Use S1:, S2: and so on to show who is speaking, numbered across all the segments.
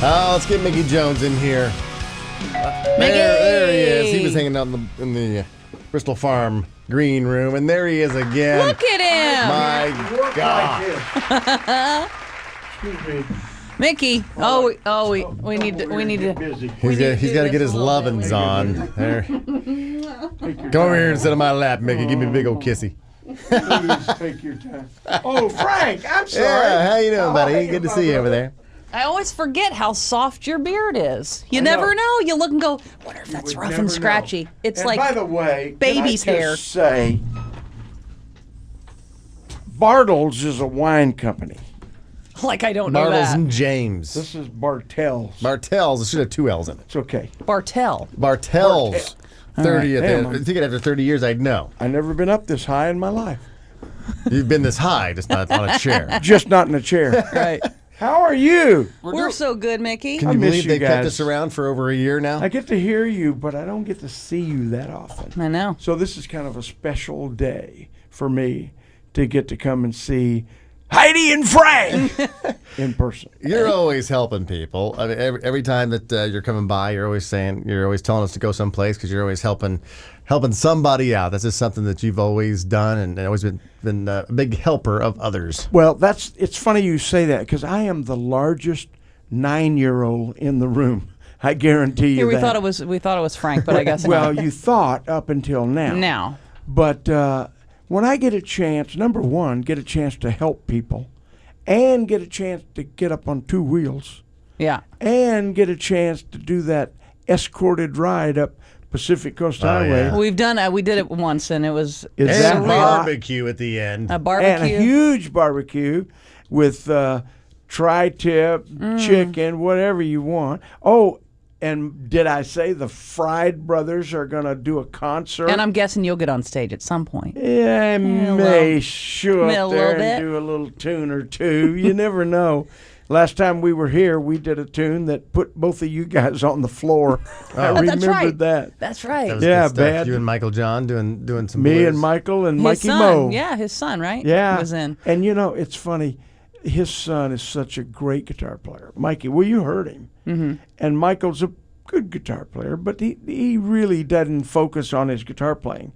S1: Let's get Mickey Jones in here. There he is. He was hanging out in the Bristol Farm green room, and there he is again.
S2: Look at him!
S1: My God.
S3: Excuse me.
S2: Mickey. We need to.
S3: Busy.
S1: He's got to get his lovin's on. There. Come over here and sit on my lap, Mickey. Give me a big old kissy.
S3: Please take your time. Oh, Frank, I'm sorry.
S1: Yeah, how you doing, buddy? Good to see you over there.
S2: I always forget how soft your beard is. You never know. You look and go, wonder if that's rough and scratchy.
S3: Know.
S2: It's
S3: and
S2: like
S3: by the way,
S2: baby's
S3: can I
S2: hair.
S3: just say, Bartles is a wine company.
S2: Like I don't know
S1: Bartles
S2: that.
S1: and James.
S3: This is Bartels.
S1: Bartels. It should have 2 L's in it.
S3: It's okay.
S2: Bartell.
S1: Bartels. 30th.
S3: Damn.
S1: I think after 30 years, I'd know.
S3: I've never been up this high in my life.
S1: You've been this high, just not on a chair.
S3: Just not in a chair.
S2: Right.
S3: How are you?
S2: We're so good, Mickey.
S1: Can
S3: I
S1: you
S3: miss
S1: believe
S3: you
S1: they kept
S3: guys.
S1: us around for over a year now?
S3: I get to hear you, but I don't get to see you that often.
S2: I know.
S3: So this is kind of a special day for me to get to come and see Heidi and Frank in person.
S1: You're always helping people. I mean, every time that you're coming by, you're always telling us to go someplace because you're always helping somebody out. That's just something that you've always done and always been a big helper of others.
S3: Well, it's funny you say that because I am the largest 9-year-old in the room. I guarantee you
S2: Here we
S3: that.
S2: thought it was Frank, but I guess
S3: well,
S2: not.
S3: you thought up until now.
S2: Now.
S3: But when I get a chance, number one, get a chance to help people and get a chance to get up on 2 wheels
S2: Yeah.
S3: and get a chance to do that escorted ride up Pacific Coast Highway.
S1: yeah.
S2: We've done it. We did it once, and it was
S3: Is
S1: And
S3: that hot?
S1: barbecue at the end.
S2: a
S3: And
S2: barbecue.
S3: a huge barbecue with tri-tip, chicken, whatever you want. Oh, and did I say the Fried Brothers are going to do a concert?
S2: And I'm guessing you'll get on stage at some point.
S3: Yeah, I
S2: a
S3: may
S2: little-
S3: show
S2: a
S3: up
S2: little
S3: there
S2: bit.
S3: and do a little tune or two. You never know. Last time we were here, we did a tune that put both of you guys on the floor. I
S2: That's
S3: remembered
S2: right.
S3: that.
S2: That's right.
S1: That was
S3: Yeah,
S1: good stuff.
S3: bad.
S1: You and Michael John doing some
S3: Me
S1: blues.
S3: and Michael and
S2: His
S3: Mikey
S2: son.
S3: Mo.
S2: Yeah, his son, right?
S3: Yeah.
S2: Was in.
S3: And you know, it's funny. His son is such a great guitar player. Mikey, well, you heard him. Mm-hmm. And Michael's a good guitar player, but he really doesn't focus on his guitar playing.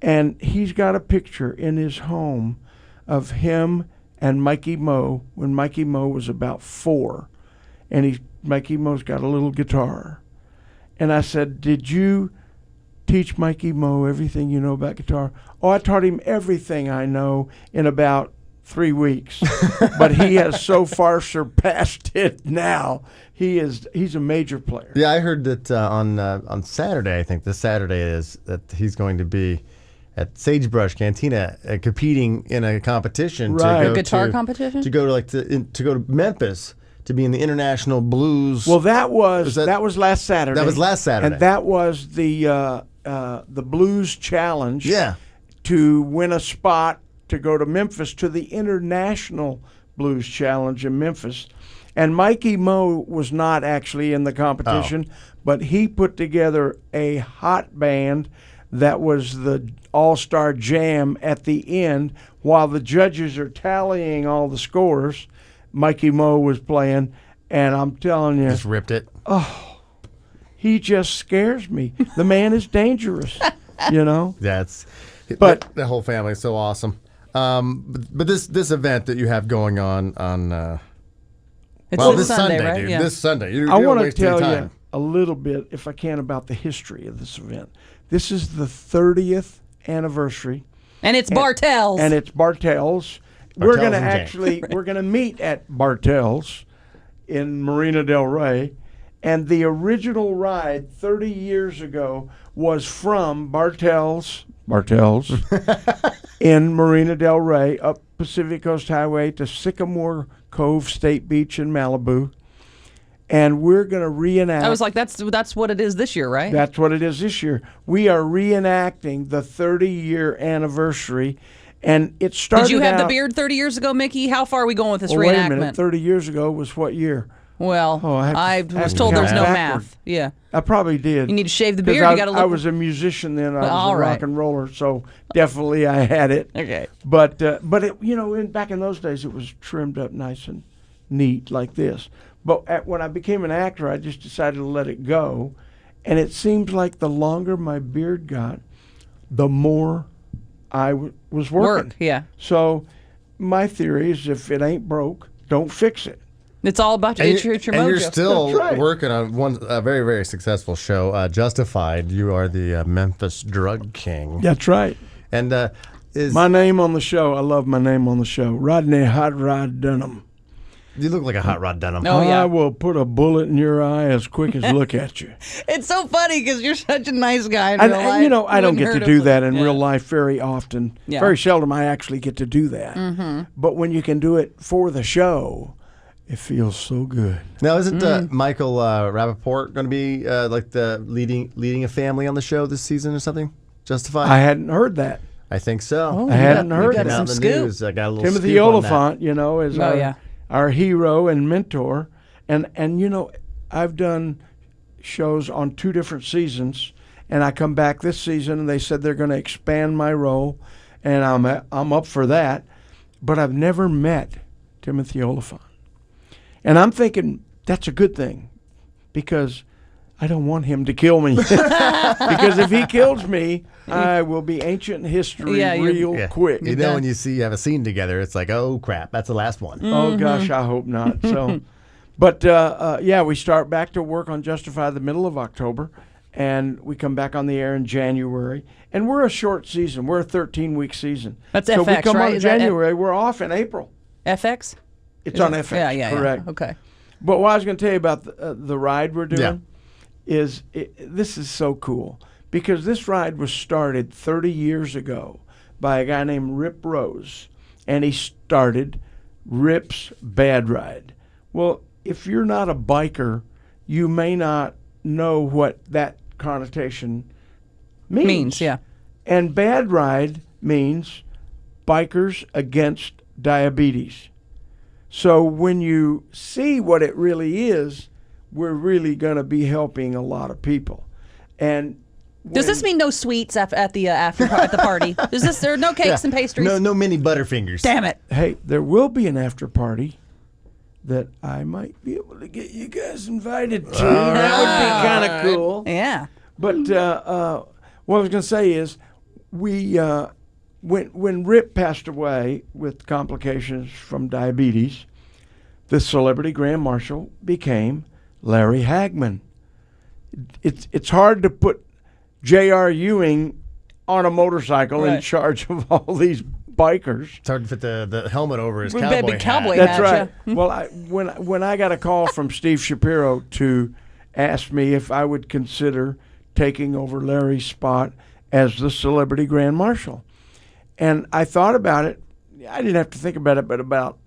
S3: And he's got a picture in his home of him and Mikey Mo when Mikey Mo was about 4. And Mikey Mo's got a little guitar. And I said, did you teach Mikey Mo everything you know about guitar? Oh, I taught him everything I know in about 3 weeks. But he has so far surpassed it now. He's a major player.
S1: Yeah, I heard that on Saturday, I think this Saturday is, that he's going to be at Sagebrush Cantina competing in a competition
S3: Right.
S1: to go
S2: A guitar
S1: to,
S2: competition?
S1: to go to Memphis to be in the International Blues.
S3: Well, that was
S1: that-
S3: last Saturday.
S1: That was last Saturday.
S3: And that was the Blues Challenge.
S1: Yeah.
S3: To win a spot to go to Memphis to the International Blues Challenge in Memphis. And Mikey Mo was not actually in the competition, but he put together a hot band that was the all-star jam at the end. While the judges are tallying all the scores, Mikey Mo was playing, and I'm telling you,
S1: just ripped it.
S3: he just scares me. The man is dangerous, you know?
S1: But the whole family is so awesome. But this event that you have going on
S2: It's
S1: this Sunday,
S2: right?
S1: dude.
S2: Yeah.
S1: This Sunday. You
S3: I
S1: don't
S3: want to
S1: waste any
S3: tell
S1: time.
S3: you a little bit, if I can, about the history of this event. This is the 30th anniversary,
S2: And it's Bartels.
S3: and it's Bartels. We're going to
S1: and James.
S3: we're going to meet at Bartels in Marina Del Rey. And the original ride 30 years ago was from Bartels in Marina Del Rey up Pacific Coast Highway to Sycamore Cove State Beach in Malibu. And we're going to reenact.
S2: I was like, that's what it is this year, right?
S3: That's what it is this year. We are reenacting the 30-year anniversary. And it started
S2: Did you have
S3: out,
S2: the beard 30 years ago, Mickey? How far are we going with this
S3: Well, wait a
S2: reenactment?
S3: minute. 30 years ago was what year?
S2: Well,
S3: Oh, I have to
S2: was told
S3: count
S2: there's no
S3: backward.
S2: math. Yeah.
S3: I probably did.
S2: You need to shave the
S3: 'Cause
S2: beard. You got to look.
S3: I was a musician then. I was
S2: All
S3: a
S2: right.
S3: rock and roller, so definitely I had it.
S2: Okay.
S3: But it, back in those days, it was trimmed up nice and neat like this. But when I became an actor, I just decided to let it go. And it seems like the longer my beard got, the more I was working.
S2: Yeah.
S3: So my theory is if it ain't broke, don't fix it.
S2: It's all about your mojo.
S1: And you're still
S3: That's right.
S1: working on a very, very successful show, Justified. You are the Memphis drug king.
S3: That's right.
S1: And is
S3: My name on the show, I love my name on the show, Rodney Hot Rod Dunham.
S1: you look like a hot rod Dunham.
S2: Oh, yeah.
S3: I will put a bullet in your eye as quick as look at you.
S2: It's so funny because you're such a nice guy in real life.
S3: And, you know, I don't
S2: Wouldn't
S3: get to
S2: hurt
S3: do
S2: him.
S3: that in
S2: Yeah.
S3: real life very often.
S2: Yeah.
S3: Very seldom I actually get to do that. But when you can do it for the show, it feels so good.
S1: Now, isn't Michael Rappaport going to be like the leading a family on the show this season or something? Justified?
S3: I hadn't heard that.
S1: I think so.
S2: Oh,
S3: I hadn't
S2: you
S3: heard
S2: got
S3: that.
S2: some
S1: Out in the
S2: scoop.
S1: news. I got a little
S3: Timothy
S1: scoop on that.
S3: Oliphant, you know, is our hero and mentor. And you know, I've done shows on 2 different seasons, and I come back this season, and they said they're going to expand my role, and I'm up for that. But I've never met Timothy Oliphant. And I'm thinking that's a good thing because I don't want him to kill me. Because if he kills me, I will be ancient history real
S1: Yeah.
S3: quick.
S1: You know, when you have a scene together, it's like, oh crap, that's the last one.
S3: Oh gosh, I hope not. So, but yeah, we start back to work on Justify the middle of October, and we come back on the air in January. And we're a short season. We're a 13-week season.
S2: That's
S3: so
S2: FX,
S3: we come
S2: right?
S3: on in
S2: Is that
S3: January. We're off in April.
S2: FX?
S3: It's on FX.
S2: Yeah.
S3: Correct.
S2: Okay.
S3: But what I was going to tell you about the ride we're doing
S1: Yeah.
S3: is this is so cool because this ride was started 30 years ago by a guy named Rip Rose, and he started Rip's Bad Ride. Well, if you're not a biker, you may not know what that connotation means.
S2: Yeah.
S3: And Bad Ride means bikers against diabetes. So when you see what it really is, we're really going to be helping a lot of people. And
S2: Does this mean no sweets at the at the party? Is this there are no cakes and pastries?
S1: No mini Butterfingers.
S2: Damn it!
S3: hey, there will be an after party that I might be able to get you guys invited to. That would be kind of cool.
S2: Yeah.
S3: But what I was going to say is, we when Rip passed away with complications from diabetes, the celebrity grand marshal became Larry Hagman. It's hard to put J.R. Ewing on a motorcycle in
S2: Right.
S3: charge of all these bikers.
S1: It's hard to fit the helmet over his
S2: With
S1: cowboy
S2: that big
S1: hat.
S2: cowboy
S3: That's
S2: hat,
S3: right.
S2: yeah.
S3: Well, when I got a call from Steve Shapiro to ask me if I would consider taking over Larry's spot as the celebrity grand marshal, and I thought about it. I didn't have to think about it, but about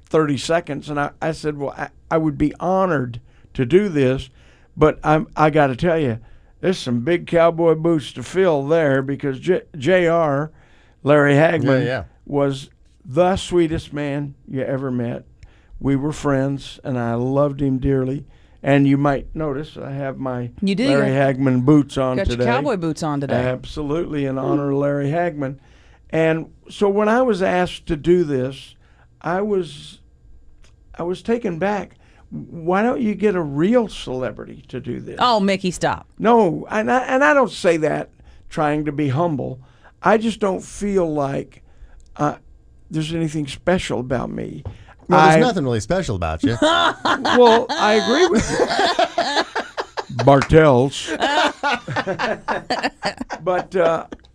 S3: 30 seconds, and I said, well, I would be honored to do this, but I got to tell you, there's some big cowboy boots to fill there because J.R. Larry Hagman was the sweetest man you ever met. We were friends, and I loved him dearly. And you might notice I have my
S2: You do.
S3: Larry Hagman boots on
S2: Got
S3: today.
S2: your cowboy boots on today.
S3: Absolutely, in honor of Larry Hagman. And so when I was asked to do this, I was taken back. Why don't you get a real celebrity to do this?
S2: Oh, Mickey, stop.
S3: No, and I don't say that trying to be humble. I just don't feel like there's anything special about me.
S1: Well, there's nothing really special about you.
S3: Well, I agree with you. Bartels. But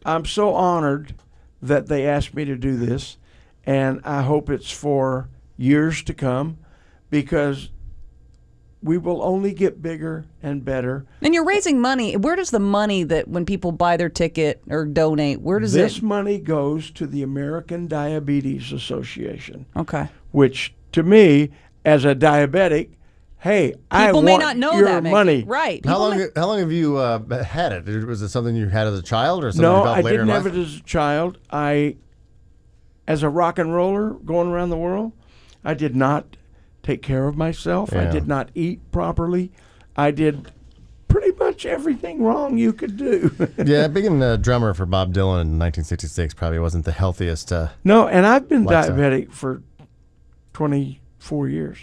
S3: I'm so honored that they asked me to do this, and I hope it's for years to come because we will only get bigger and better.
S2: And you're raising money. Where does the money that when people buy their ticket or donate, where does
S3: This
S2: it?
S3: money goes to the American Diabetes Association,
S2: Okay.
S3: which to me, as a diabetic, hey, I
S2: People
S3: want
S2: may not know
S3: your
S2: that, Mickey.
S3: money.
S2: Right.
S1: How
S2: People
S1: long have you had it? Was it something you had as a child or something
S3: No,
S1: you developed
S3: I
S1: later
S3: didn't
S1: in
S3: have
S1: life?
S3: it as a child. As a rock and roller going around the world, I did not take care of myself. I
S1: Yeah.
S3: did not eat properly. I did pretty much everything wrong you could do.
S1: Yeah, being a drummer for Bob Dylan in 1966 probably wasn't the healthiest.
S3: No, and I've been
S1: Lifestyle.
S3: diabetic for 24 years.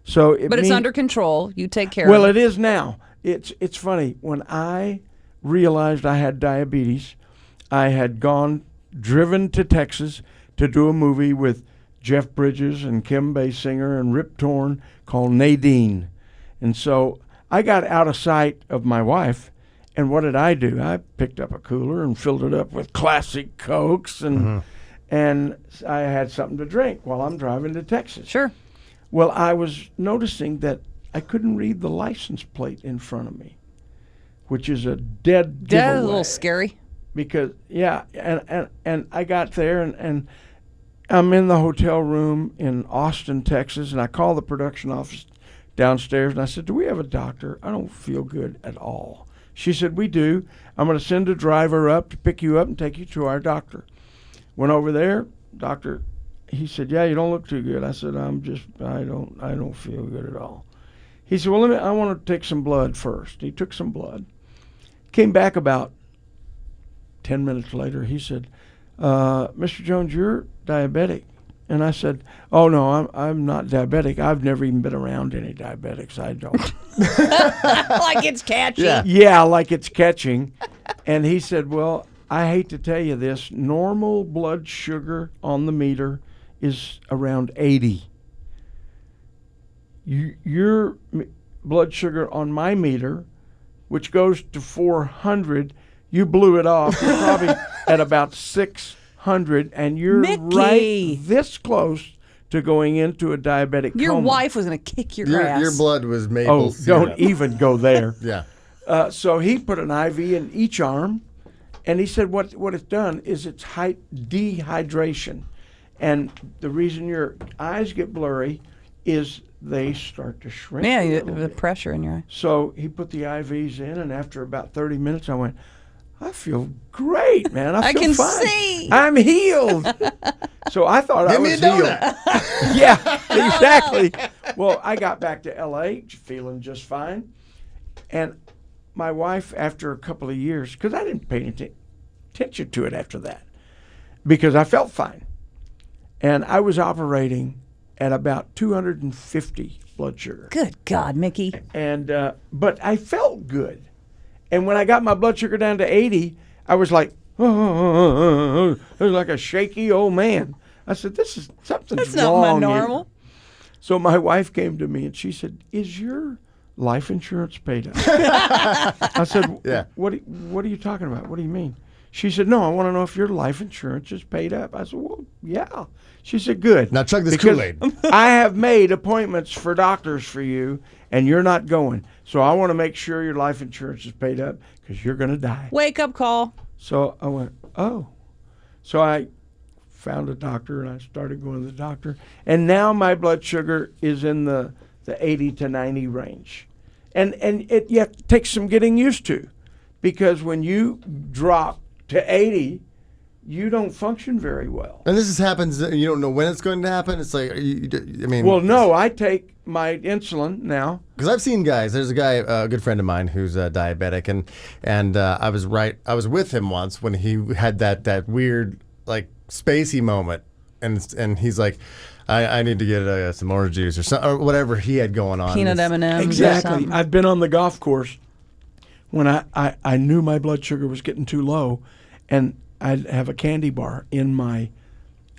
S3: So,
S2: But it's under control. You take care
S3: well,
S2: of it.
S3: it is now. It's funny. When I realized I had diabetes, I had driven to Texas to do a movie with Jeff Bridges and Kim Basinger and Rip Torn called Nadine. And so I got out of sight of my wife, and what did I do? I picked up a cooler and filled it up with classic Cokes, and I had something to drink while I'm driving to Texas.
S2: Sure.
S3: Well, I was noticing that I couldn't read the license plate in front of me, which is a dead giveaway.
S2: That's a little scary.
S3: Because, and I got there, and I'm in the hotel room in Austin, Texas, and I called the production office downstairs, and I said, do we have a doctor? I don't feel good at all. She said, we do. I'm going to send a driver up to pick you up and take you to our doctor. Went over there, doctor, he said, yeah, you don't look too good. I said, I don't feel good at all. He said, well, I want to take some blood first. He took some blood. Came back about 10 minutes later. He said, Mr. Jones, you're diabetic. And I said, oh, no, I'm not diabetic. I've never even been around any diabetics. I don't.
S2: Like it's catchy.
S3: Yeah, like it's catching. And he said, well, I hate to tell you this. Normal blood sugar on the meter is around 80. Your blood sugar on my meter, which goes to 400, you blew it off. You're probably at about 600, and you're
S2: Mickey.
S3: right this close to going into a diabetic
S2: Your
S3: coma.
S2: wife was going to kick your ass.
S1: Your blood was maple
S3: Oh,
S1: syrup.
S3: don't even go there.
S1: Yeah.
S3: So he put an IV in each arm, and he said what it's done is it's dehydration. And the reason your eyes get blurry is they start to shrink.
S2: Yeah,
S3: a
S2: you,
S3: little
S2: the
S3: bit.
S2: pressure in your eye.
S3: So he put the IVs in, and after about 30 minutes, I went, I feel great, man. I feel
S2: can
S3: fine.
S2: see.
S3: I'm healed. So I thought I
S1: Give me
S3: was
S1: a
S3: healed.
S1: donut.
S3: Yeah, exactly. Well, I got back to L.A. feeling just fine. And my wife, after a couple of years, because I didn't pay any attention to it after that, because I felt fine. And I was operating at about 250 blood sugar.
S2: Good God, Mickey.
S3: And but I felt good. And when I got my blood sugar down to 80, I was like, it was like a shaky old man. I said, this is something's
S2: That's
S3: wrong
S2: not my
S3: here.
S2: normal.
S3: So my wife came to me and she said, is your life insurance paid up? I said,
S1: Yeah.
S3: what are you talking about? What do you mean? She said, no, I want to know if your life insurance is paid up. I said, well, yeah. She said, good.
S1: Now chug this
S3: Because
S1: Kool-Aid.
S3: I have made appointments for doctors for you, and you're not going. So I want to make sure your life insurance is paid up because you're going to die.
S2: Wake up call.
S3: So I went, oh. So I found a doctor, and I started going to the doctor. And now my blood sugar is in the 80 to 90 range. And you have to take some getting used to, because when you drop to 80, you don't function very well.
S1: And this happens, you don't know when it's going to happen. It's like, I mean.
S3: Well, no, I take my insulin now.
S1: Because I've seen guys. There's a guy, a good friend of mine, who's diabetic, and I was with him once when he had that weird like spacey moment, and he's like, I need to get some orange juice or whatever he had going on.
S2: Peanut M&Ms.
S3: Exactly. I'd been on the golf course when I knew my blood sugar was getting too low, and I'd have a candy bar in my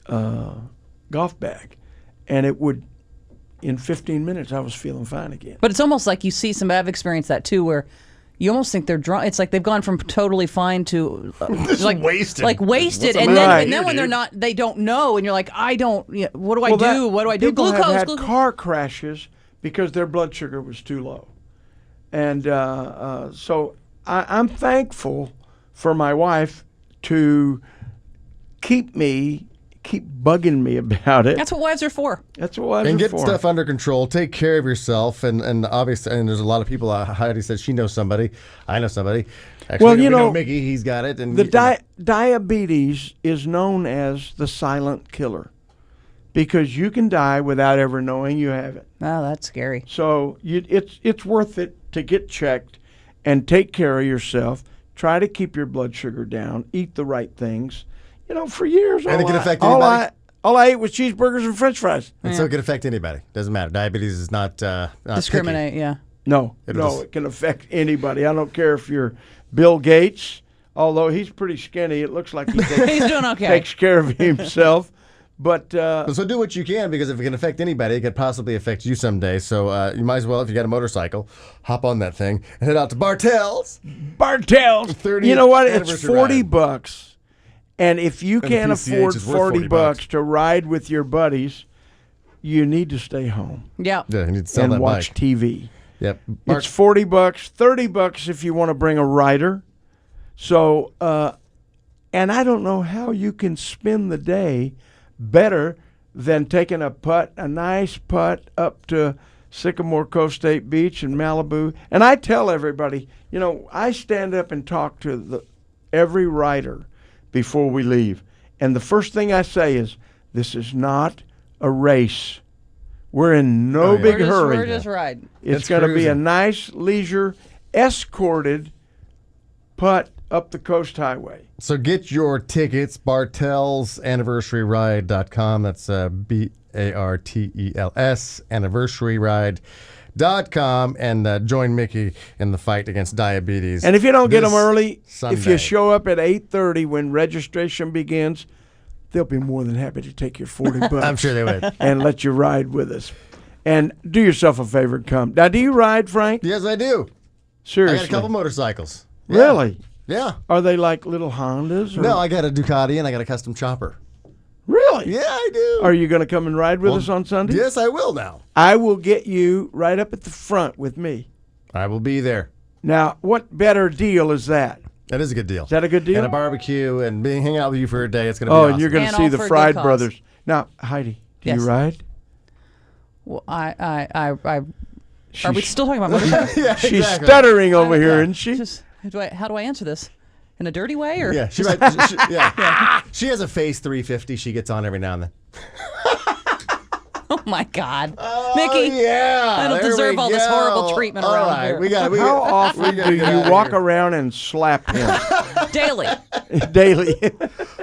S3: golf bag, and it would, in 15 minutes, I was feeling fine again.
S2: But it's almost like you see some. I've experienced that too, where you almost think they're drunk. It's like they've gone from totally fine to like
S1: wasted.
S2: like wasted,
S1: What's the
S2: and
S1: matter
S2: then
S1: with
S2: and then
S1: you,
S2: when they're
S1: dude?
S2: not, they don't know, and you're like, I don't. What do I
S3: Well,
S2: do? What do I do?
S3: People
S2: Glucose.
S3: have had
S2: Glucose.
S3: car crashes because their blood sugar was too low, and so I'm thankful for my wife to keep bugging me about it.
S2: That's what wives are for.
S3: That's what wives
S1: And
S3: are
S1: get
S3: for.
S1: stuff under control. Take care of yourself, and obviously, and there's a lot of people. Heidi said she knows somebody. I know somebody. Actually,
S3: Well,
S1: we
S3: you know,
S1: Mickey. He's got it. And
S3: The diabetes is known as the silent killer, because you can die without ever knowing you have it.
S2: Oh, that's scary.
S3: So it's worth it to get checked and take care of yourself. Try to keep your blood sugar down. Eat the right things. For years,
S1: And it can affect
S3: all
S1: anybody?
S3: All I ate was cheeseburgers and French fries.
S1: And so it can affect anybody. Doesn't matter. Diabetes is not
S2: Discriminate,
S1: picky.
S2: yeah.
S3: No, it can affect anybody. I don't care if you're Bill Gates, although he's pretty skinny. It looks like he
S2: He's doing okay.
S3: takes care of himself. But
S1: So do what you can, because if it can affect anybody, it could possibly affect you someday. So you might as well, if you got a motorcycle, hop on that thing and head out to Bartell's.
S3: 30th you know what? It's $40. And if you can't afford $40 to ride with your buddies, you need to stay home.
S2: Yeah.
S1: Yeah, you need to sell
S3: and
S1: that
S3: watch
S1: bike.
S3: TV.
S1: Yep.
S3: It's $40, $30 if you want to bring a rider. So, and I don't know how you can spend the day better than taking a nice putt up to Sycamore Cove State Beach in Malibu. And I tell everybody, I stand up and talk to every rider before we leave. And the first thing I say is, this is not a race. We're in no big hurry.
S2: We're just riding.
S3: It's going to be a nice, leisure, escorted putt up the Coast Highway.
S1: So get your tickets, bartelsanniversaryride.com. That's BARTELS, anniversaryride.com, and join Mickey in the fight against diabetes.
S3: And if you don't get them early,
S1: Sunday.
S3: if you show up at 8:30 when registration begins, they'll be more than happy to take your $40
S1: I'm sure they would.
S3: and let you ride with us. And do yourself a favor and come. Now, do you ride, Frank?
S1: Yes, I do.
S3: Seriously.
S1: I got a couple motorcycles. Yeah.
S3: Really?
S1: Yeah.
S3: Are they like little Hondas? Or?
S1: No, I got a Ducati and I got a custom chopper.
S3: Really?
S1: Yeah, I do.
S3: Are you going to come and ride with us on Sunday?
S1: Yes, I will now.
S3: I will get you right up at the front with me.
S1: I will be there.
S3: Now, what better deal is that?
S1: That is a good deal.
S3: Is that a good deal?
S1: And a barbecue and hang out with you for a day. It's going to be
S3: Oh,
S1: awesome.
S3: and you're going to
S2: And
S3: see
S2: all
S3: the
S2: for a good
S3: Fried
S2: cause.
S3: Brothers. Now, Heidi, do
S2: Yes.
S3: you ride?
S2: Well, are we still talking about motorcycles?
S1: Yeah,
S3: She's
S1: exactly.
S3: stuttering over here, isn't she?
S2: How do I answer this? In a dirty way, or
S1: Yeah, she She has a Phase 350 she gets on every now and then.
S2: Oh my God,
S1: Oh,
S2: Mickey!
S1: yeah.
S2: I don't
S1: there
S2: deserve
S1: we
S2: all this
S1: go.
S2: horrible treatment
S1: All
S2: around
S1: right,
S2: here.
S1: We got.
S3: How often do you walk around and slap him
S2: Daily.
S3: daily?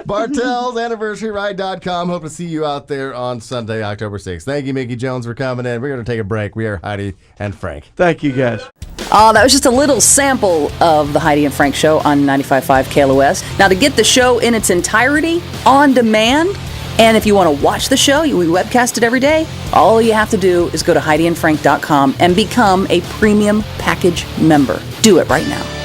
S1: BartelsAnniversaryride.com. Hope to see you out there on Sunday, October 6th. Thank you, Mickey Jones, for coming in. We're going to take a break. We are Heidi and Frank.
S3: Thank you, guys.
S2: That was just a little sample of the Heidi and Frank Show on 95.5 KLOS. Now, to get the show in its entirety, on demand, and if you want to watch the show, we webcast it every day, all you have to do is go to HeidiandFrank.com and become a premium package member. Do it right now.